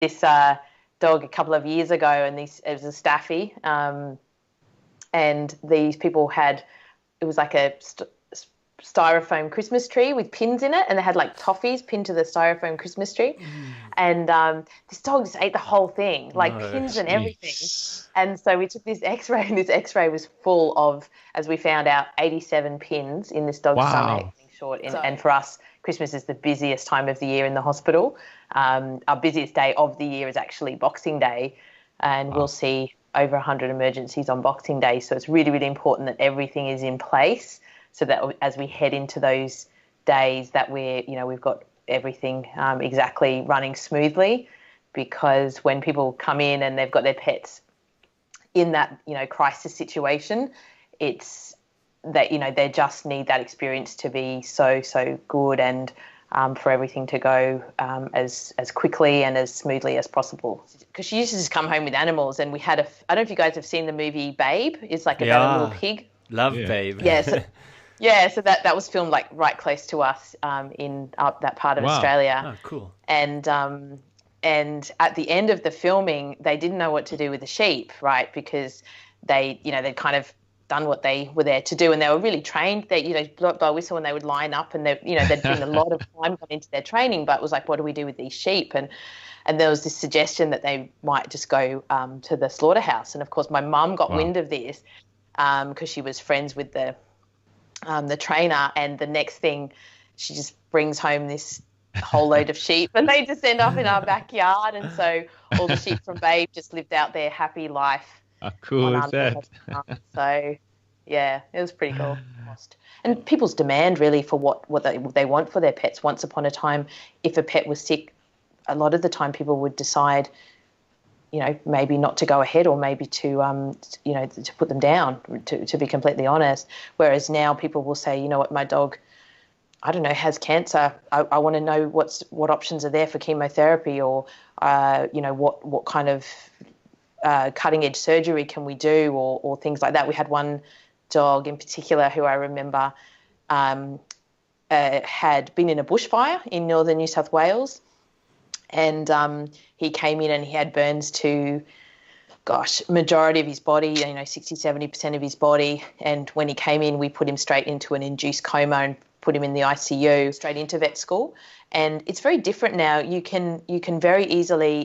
this dog a couple of years ago, and it was a staffy, and these people it was like a styrofoam Christmas tree with pins in it, and they had like toffees pinned to the styrofoam Christmas tree. And this dog just ate the whole thing, like pins and everything. And so we took this x-ray, and this x-ray was full of, as we found out, 87 pins in this dog's stomach. Short. And for us, Christmas is the busiest time of the year in the hospital. Our busiest day of the year is actually Boxing Day, and we'll see over 100 emergencies on Boxing Day. So it's really, really important that everything is in place, so that as we head into those days that we've got everything exactly running smoothly. Because when people come in and they've got their pets in that, crisis situation, it's that, they just need that experience to be so, so good, and for everything to go as quickly and as smoothly as possible. Because she used to just come home with animals, and we had I don't know if you guys have seen the movie Babe. It's like about a little pig. Love Babe. Yeah, so that was filmed like right close to us in that part of Australia. Oh, cool. And at the end of the filming, they didn't know what to do with the sheep, right? Because they'd kind of done what they were there to do, and they were really trained. They, blow a whistle, and they would line up, and they'd been a lot of time gone into their training. But it was like, what do we do with these sheep? And there was this suggestion that they might just go to the slaughterhouse. And of course, my mum got wind of this because she was friends with the trainer, and the next thing, she just brings home this whole load of sheep, and they just end up in our backyard. And so all the sheep from Babe just lived out their happy life. How cool is that? So yeah, it was pretty cool. And people's demand really for what they want for their pets. Once upon a time, if a pet was sick, a lot of the time people would decide, maybe not to go ahead, or maybe to put them down, to be completely honest. Whereas now people will say, what, my dog, I don't know, has cancer. I want to know what options are there for chemotherapy, or, what kind of cutting edge surgery can we do, or things like that. We had one dog in particular who I remember had been in a bushfire in northern New South Wales. And he came in and he had burns to, majority of his body, 60, 70% of his body. And when he came in, we put him straight into an induced coma and put him in the ICU, straight into vet school. And it's very different now. You can very easily,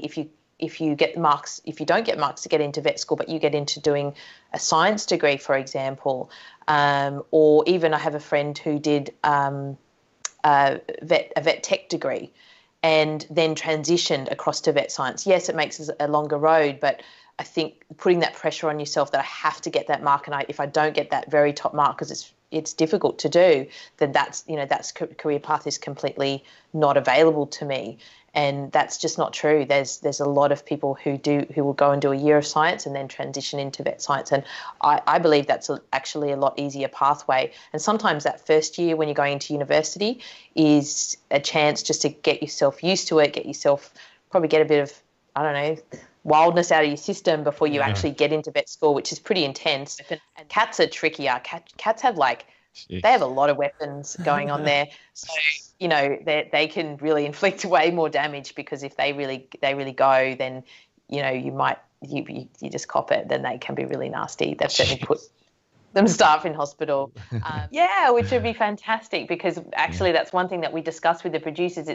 if you get marks, if you don't get marks to get into vet school, but you get into doing a science degree, for example, or even I have a friend who did a vet tech degree, and then transitioned across to vet science. Yes, it makes a longer road, but I think putting that pressure on yourself that I have to get that mark, and if I don't get that very top mark, because it's difficult to do, then that's career path is completely not available to me. And that's just not true. There's a lot of people who will go and do a year of science and then transition into vet science. And I believe that's actually a lot easier pathway. And sometimes that first year when you're going into university is a chance just to get yourself used to it, probably get a bit of, I don't know, wildness out of your system before you actually get into vet school, which is pretty intense. And cats are trickier. Cats have they have a lot of weapons going on there. So, they can really inflict way more damage, because if they really go, then, you just cop it, then they can be really nasty. They've certainly put them staff in hospital. Which would be fantastic, because actually that's one thing that we discussed with the producers.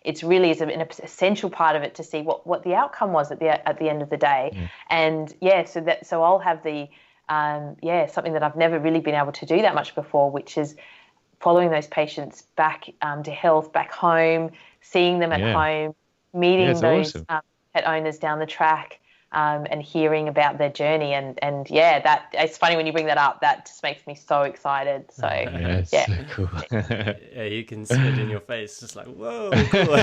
It's really is an essential part of it to see what the outcome was at the end of the day. And so I'll have the something that I've never really been able to do that much before, which is following those patients back to health, back home, seeing them at home, meeting those awesome. Pet owners down the track, and hearing about their journey. And that it's funny when you bring that up. That just makes me so excited. So so cool. You can see it in your face, just like, whoa, cool.